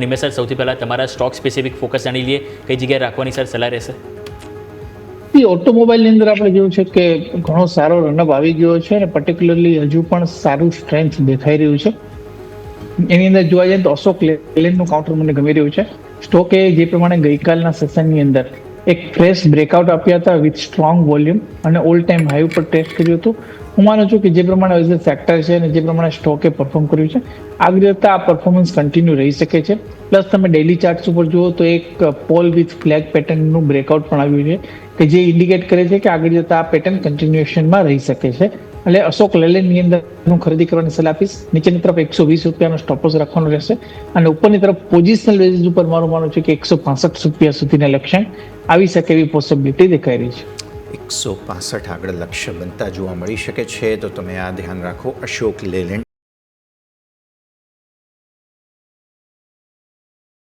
Nimesh sir, સૌથી પહેલાં તમારા સ્ટોક સ્પેસિફિક ફોકસ જાણી લઈએ. કઈ જગ્યાએ રાખવાની સર સલાહ રહેશે? ઓટોમોબાઈલની અંદર આપણે જોયું છે કે ઘણો સારો રનઅપ આવી ગયો છે અને પર્ટિક્યુલરલી હજુ પણ સારું સ્ટ્રેન્થ દેખાઈ રહ્યું છે. એની અંદર જોવા જઈએ તો અશોક લેલેન્ડનું કાઉન્ટર મને ગમી રહ્યું છે. સ્ટોકે જે પ્રમાણે ગઈકાલના સેશનની અંદર એક ફ્રેશ બ્રેકઆઉટ આપ્યા હતા વિથ સ્ટ્રોંગ વોલ્યુમ અને ઓલ ટાઈમ હાઈ ઉપર ટેસ્ટ કર્યું હતું. હું માનું છું કે જે પ્રમાણે એઝ અ સેક્ટર છે અને જે પ્રમાણે સ્ટોકે પરફોર્મ કર્યું છે, આગળ જતા આ પરફોર્મન્સ કન્ટિન્યુ રહી શકે છે. પ્લસ તમે ડેઇલી ચાર્ટ્સ ઉપર જુઓ તો એક પોલ વિથ ફ્લેગ પેટર્નનું બ્રેકઆઉટ પણ આવ્યું છે કે જે ઇન્ડિકેટ કરે છે કે આગળ જતા આ પેટર્ન કન્ટિન્યુએશનમાં રહી શકે છે. એટલે અશોક લેલેન્ડની અંદર હું ખરીદી કરવાની સલાહ આપીશ. નીચેની તરફ 120 રૂપિયાનો સ્ટોપ લોસ રાખવાનો રહેશે અને ઉપરની તરફ પોઝિશનલ બેઝિસ ઉપર મારું માનવું છે કે 165 રૂપિયા સુધીના લક્ષ્યાંક આવી શકે એવી પોસિબિલિટી દેખાઈ રહી છે. 165 આગળ લક્ષ્ય બનતા જોવા મળી શકે છે, તો તમે આ ધ્યાન રાખો. અશોક લેલેન્ડ